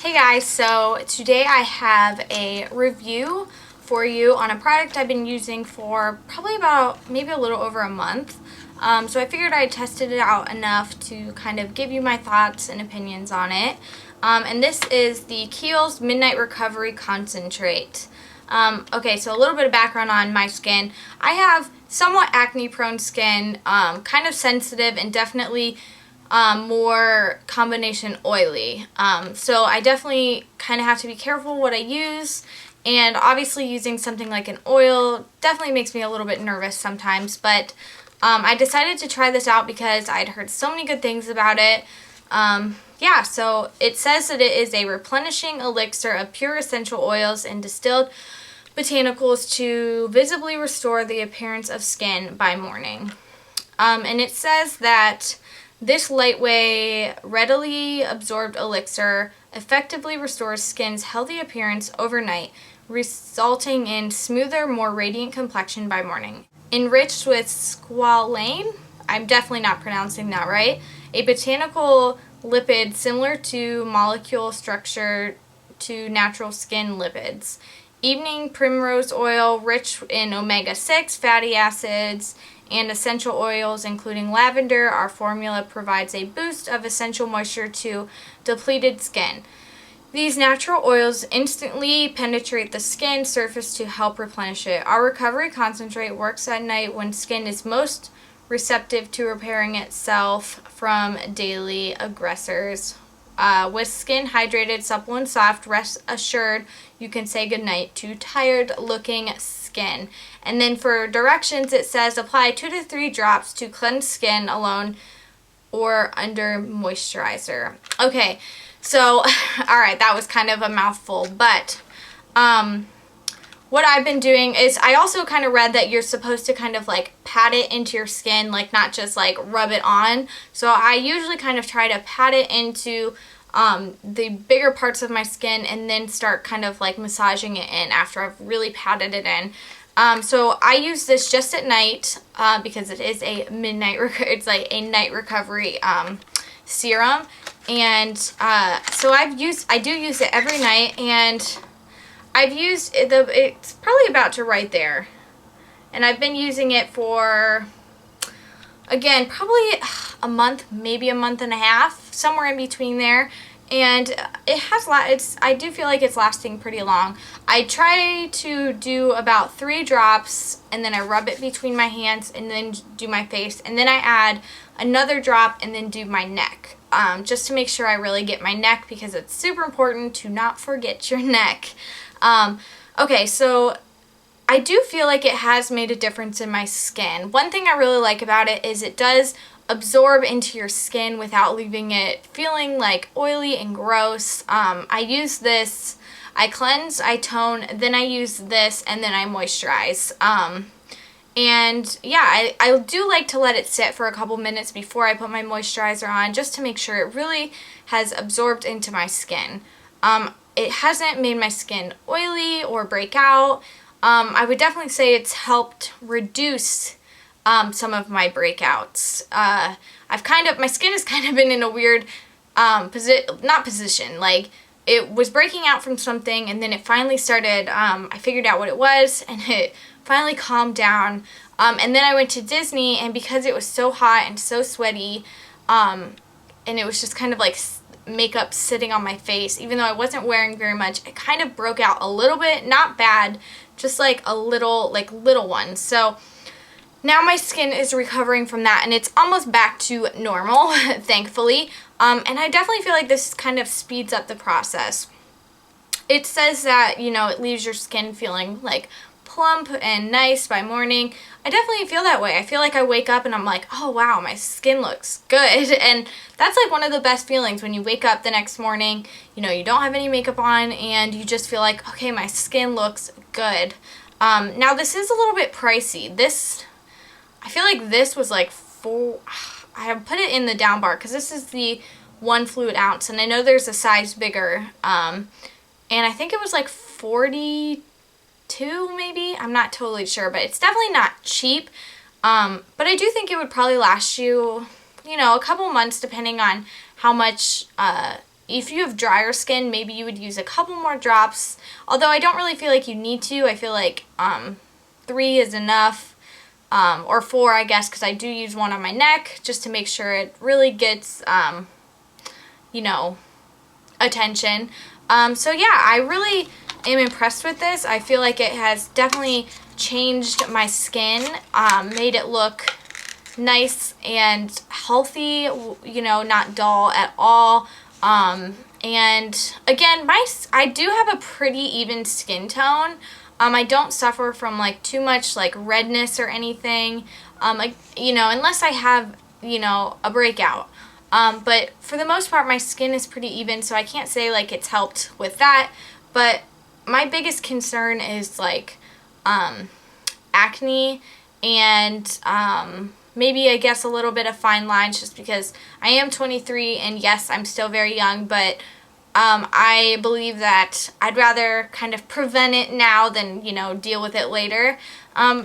Hey guys, so today I have a review for you on a product I've been using for probably about maybe a little over a month. So I figured I tested it out enough to kind of give you my thoughts and opinions on it. And this is the Kiehl's Midnight Recovery Concentrate. Okay, so a little bit of background on my skin. I have somewhat acne prone skin, kind of sensitive and definitely more combination oily. So I definitely kind of have to be careful what I use, and obviously using something like an oil definitely makes me a little bit nervous sometimes, but I decided to try this out because I'd heard so many good things about it. Yeah, so it says that it is a replenishing elixir of pure essential oils and distilled botanicals to visibly restore the appearance of skin by morning. And it says that this lightweight, readily absorbed elixir effectively restores skin's healthy appearance overnight, resulting in smoother, more radiant complexion by morning. Enriched with squalane, I'm definitely not pronouncing that right, a botanical lipid similar to molecule structure to natural skin lipids. Evening primrose oil, rich in omega-6 fatty acids and essential oils including lavender. Our formula provides a boost of essential moisture to depleted skin. These natural oils instantly penetrate the skin surface to help replenish it. Our recovery concentrate works at night when skin is most receptive to repairing itself from daily aggressors. With skin hydrated, supple, and soft, rest assured you can say goodnight to tired-looking skin. And then for directions, it says apply 2 to 3 drops to cleanse skin alone or under moisturizer. Okay, so, alright, that was kind of a mouthful, but what I've been doing is I also kind of read that you're supposed to kind of like pat it into your skin, like not just like rub it on. So I usually kind of try to pat it into the bigger parts of my skin and then start kind of like massaging it in after I've really patted it in. So I use this just at night because it is a it's like a night recovery serum, and so I do use it every night, and I've used it's probably about to right there, and I've been using it for, again, probably a month, maybe a month and a half, somewhere in between there, and I do feel like it's lasting pretty long. I try to do about 3 drops, and then I rub it between my hands, and then do my face, and then I add another drop, and then do my neck, just to make sure I really get my neck, because it's super important to not forget your neck. Okay, so I do feel like it has made a difference in my skin. One thing I really like about it is it does absorb into your skin without leaving it feeling like oily and gross. I use this, I cleanse, I tone, then I use this, and then I moisturize. And yeah, I do like to let it sit for a couple minutes before I put my moisturizer on, just to make sure it really has absorbed into my skin. It hasn't made my skin oily or break out. I would definitely say it's helped reduce some of my breakouts. My skin has kind of been in a weird position. Like, it was breaking out from something, and then it finally started, I figured out what it was, and it finally calmed down. And then I went to Disney, and because it was so hot and so sweaty, and it was just kind of like makeup sitting on my face, even though I wasn't wearing very much, it kind of broke out a little bit. Not bad, just like a little one. So now my skin is recovering from that, and it's almost back to normal, thankfully. And I definitely feel like this kind of speeds up the process. It says that, you know, it leaves your skin feeling like plump and nice by morning. I definitely feel that way. I feel like I wake up and I'm like, oh wow, my skin looks good. And that's like one of the best feelings when you wake up the next morning, you know, you don't have any makeup on, and you just feel like, okay, my skin looks good. Now this is a little bit pricey. I feel like this was like I have put it in the down bar because this is the 1 fluid ounce, and I know there's a size bigger, and I think it was like 42 maybe. I'm not totally sure, but it's definitely not cheap. But I do think it would probably last you, you know, a couple months depending on how much if you have drier skin, maybe you would use a couple more drops, although I don't really feel like you need to. I feel like 3 is enough, or 4, I guess, because I do use one on my neck just to make sure it really gets, you know, attention. So yeah, I really am impressed with this. I feel like it has definitely changed my skin, made it look nice and healthy, you know, not dull at all. And again, I do have a pretty even skin tone. I don't suffer from like too much like redness or anything, like, you know, unless I have, you know, a breakout. But for the most part, my skin is pretty even, so I can't say like it's helped with that. But my biggest concern is like acne and maybe, I guess, a little bit of fine lines, just because I am 23 and yes, I'm still very young, but I believe that I'd rather kind of prevent it now than, you know, deal with it later.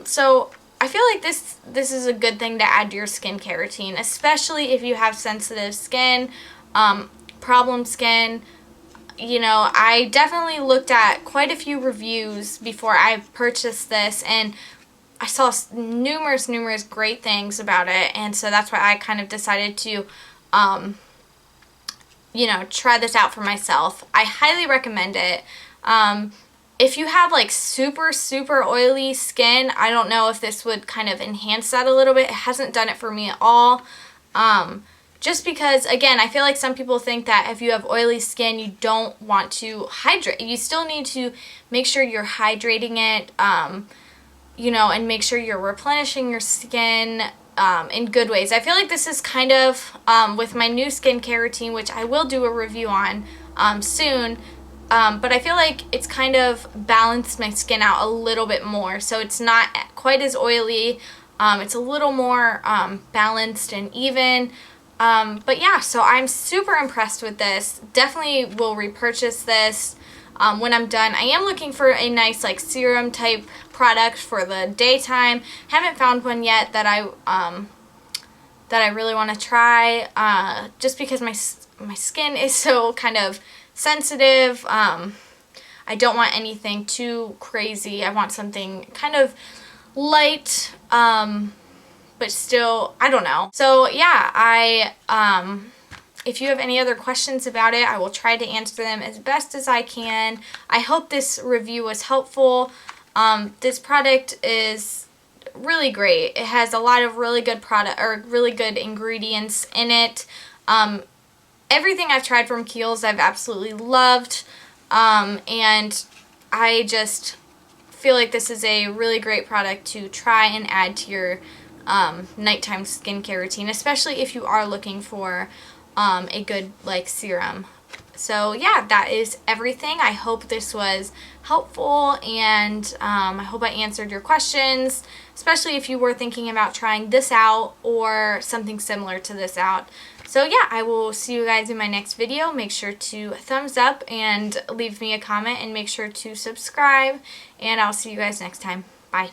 So I feel like this is a good thing to add to your skincare routine, especially if you have sensitive skin, problem skin. You know, I definitely looked at quite a few reviews before I purchased this, and I saw numerous great things about it, and so that's why I kind of decided to, you know, try this out for myself. I highly recommend it. If you have like super oily skin, I don't know if this would kind of enhance that a little bit. It hasn't done it for me at all. Just because, again, I feel like some people think that if you have oily skin, you don't want to hydrate. You still need to make sure you're hydrating it, you know, and make sure you're replenishing your skin in good ways. I feel like this is kind of, with my new skincare routine, which I will do a review on soon, but I feel like it's kind of balanced my skin out a little bit more. So it's not quite as oily. It's a little more balanced and even. But yeah, so I'm super impressed with this. Definitely will repurchase this when I'm done. I am looking for a nice like serum type product for the daytime. Haven't found one yet that I really want to try, just because my skin is so kind of sensitive. I don't want anything too crazy. I want something kind of light, but still, I don't know. So yeah, if you have any other questions about it, I will try to answer them as best as I can. I hope this review was helpful. This product is really great. It has a lot of really good really good ingredients in it. Everything I've tried from Kiehl's I've absolutely loved, and I just feel like this is a really great product to try and add to your nighttime skincare routine, especially if you are looking for a good like serum. So yeah, that is everything. I hope this was helpful, and I hope I answered your questions, especially if you were thinking about trying this out or something similar to this out. So yeah, I will see you guys in my next video. Make sure to thumbs up and leave me a comment, and make sure to subscribe, and I'll see you guys next time. Bye.